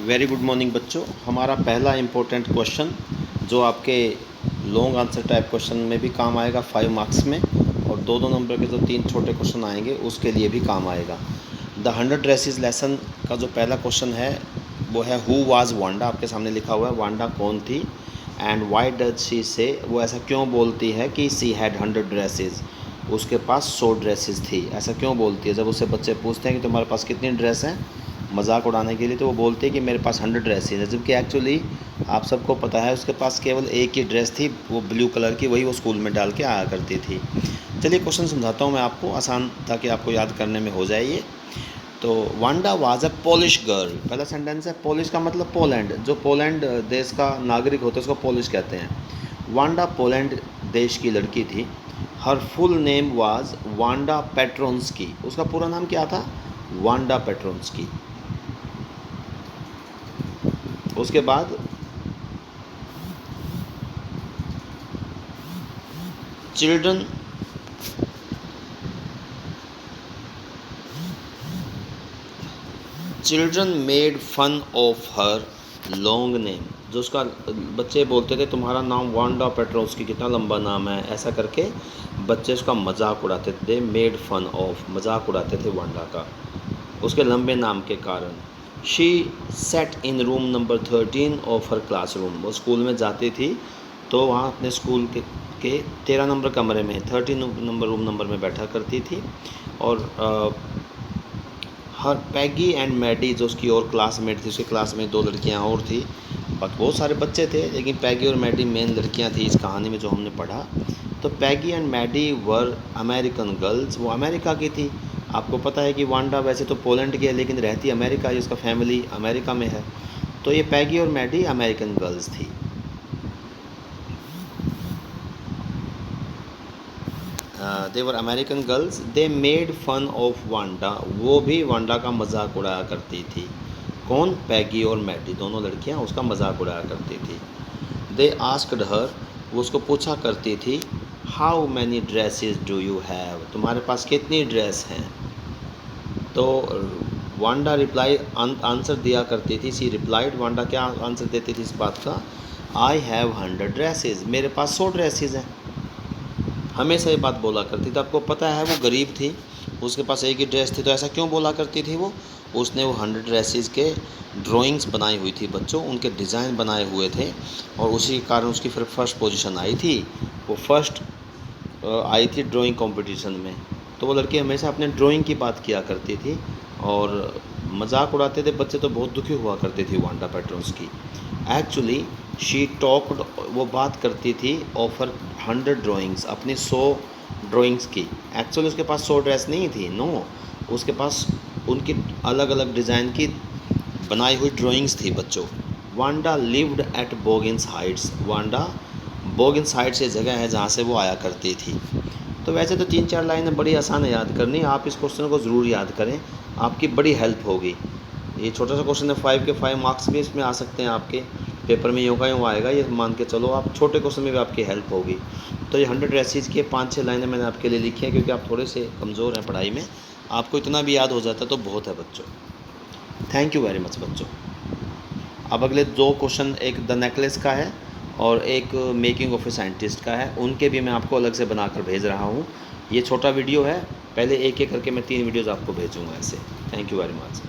Very good morning बच्चों। हमारा पहला इम्पोर्टेंट क्वेश्चन जो आपके लॉन्ग आंसर टाइप क्वेश्चन में भी काम आएगा 5 मार्क्स में, और दो नंबर के जो 3 छोटे क्वेश्चन आएंगे उसके लिए भी काम आएगा। द 100 ड्रेसेस लेसन का जो पहला क्वेश्चन है वो है हु वाज वांडा। आपके सामने लिखा हुआ है वांडा कौन थी, एंड वाई डज शी से, वो ऐसा क्यों बोलती है कि सी हैड 100 ड्रेसेस, उसके पास 100 ड्रेसेस थी। ऐसा क्यों बोलती है? जब उससे बच्चे पूछते हैं कि तुम्हारे पास कितनी ड्रेस हैं मजाक उड़ाने के लिए, तो वो बोलते हैं कि मेरे पास 100 ड्रेसेस है, जबकि एक्चुअली आप सबको पता है उसके पास केवल एक ही ड्रेस थी, वो ब्लू कलर की, वही वो स्कूल में डाल के आया करती थी। चलिए क्वेश्चन समझाता हूँ मैं आपको, आसान ताकि आपको याद करने में हो जाए ये। तो Wanda was a Polish girl. पहला सेंटेंस है पोलिश का मतलब पोलैंड, जो पोलैंड देश का नागरिक होता है उसको पोलिश कहते हैं। वांडा पोलैंड देश की लड़की थी। Her full name was Wanda Petronski. उसका पूरा नाम क्या था? Wanda Petronski. उसके बाद children made fun of her long name. जो उसका बच्चे बोलते थे तुम्हारा नाम वांडा पेट्रोन्स्की, कितना लंबा नाम है, ऐसा करके बच्चे उसका मजाक उड़ाते थे। मेड फन ऑफ, मजाक उड़ाते थे वांडा का उसके लंबे नाम के कारण। She said in room number 13 of her classroom. वो स्कूल में जाती थी तो वहाँ अपने स्कूल के 13 नंबर कमरे में, 13 नंबर रूम नंबर में बैठा करती थी। और हर पैगी एंड मैडी, जो उसकी और क्लासमेट थी, उसकी क्लास में 2 लड़कियाँ और थी, बट बहुत सारे बच्चे थे लेकिन पैगी और मैडी मेन लड़कियाँ थी इस कहानी में जो हमने पढ़ा। तो Peggy and Maddie were American girls, वो अमेरिका की थी। आपको पता है कि वांडा वैसे तो पोलैंड की है लेकिन रहती अमेरिका है, उसका फैमिली अमेरिका में है। तो ये पैगी और मैडी अमेरिकन गर्ल्स थी। They were American girls. They made fun of Wanda, वो भी वांडा का मजाक उड़ाया करती थी। कौन? पैगी और मैडी, दोनों लड़कियां उसका मजाक उड़ाया करती थी। दे आस्क्ड हर, वो उसको पूछा करती थी how many dresses do you have, तुम्हारे पास कितनी ड्रेस हैं? तो वांडा रिप्लाई, आंसर दिया करती थी। सी रिप्लाइड, वांडा क्या आंसर देती थी इस बात का? आई हैव 100 ड्रेसेस, मेरे पास 100 ड्रेसेस हैं। हमेशा ये बात बोला करती थी। आपको पता है वो गरीब थी, उसके पास एक ही ड्रेस थी, तो ऐसा क्यों बोला करती थी वो? उसने वो 100 ड्रेसेस के ड्राइंग्स बनाई हुई थी बच्चों, उनके डिज़ाइन बनाए हुए थे, और उसी के कारण उसकी फिर फर्स्ट पोजीशन आई थी। वो फर्स्ट आई थी ड्राइंग कंपटीशन में। तो वो लड़की हमेशा अपने ड्राइंग की बात किया करती थी और मजाक उड़ाते थे बच्चे, तो बहुत दुखी हुआ करती थी Wanda Petronski. Actually she talked, वो बात करती थी ऑफर 100 ड्राइंग्स, अपनी 100 ड्राइंग्स की। एक्चुअली उसके पास 100 ड्रेस नहीं थी, नो, उसके पास उनकी अलग अलग डिज़ाइन की बनाई हुई ड्राइंग्स थी बच्चों। Wanda lived at Boggins Heights, Wanda Boggins Heights ये जगह है जहाँ से वो आया करती थी। तो वैसे तो 3-4 लाइनें बड़ी आसान है याद करनी, आप इस क्वेश्चन को ज़रूर याद करें, आपकी बड़ी हेल्प होगी। ये छोटा सा क्वेश्चन है, 5 के 5 मार्क्स भी इसमें आ सकते हैं आपके पेपर में, यूँ का यूँ आएगा, ये मान के चलो आप छोटे क्वेश्चन में भी आपकी हेल्प होगी। तो ये 100 ड्रेसेस की 5-6 लाइनें मैंने आपके लिए लिखी हैं क्योंकि आप थोड़े से कमज़ोर हैं पढ़ाई में, आपको इतना भी याद हो जाता तो बहुत है बच्चों। थैंक यू वेरी मच बच्चों। अब अगले 2 क्वेश्चन, एक द नेकलेस का है और एक मेकिंग ऑफ ए साइंटिस्ट का है, उनके भी मैं आपको अलग से बनाकर भेज रहा हूँ। ये छोटा वीडियो है, पहले एक एक करके मैं 3 वीडियोज़ आपको भेजूँगा ऐसे। Thank you very much.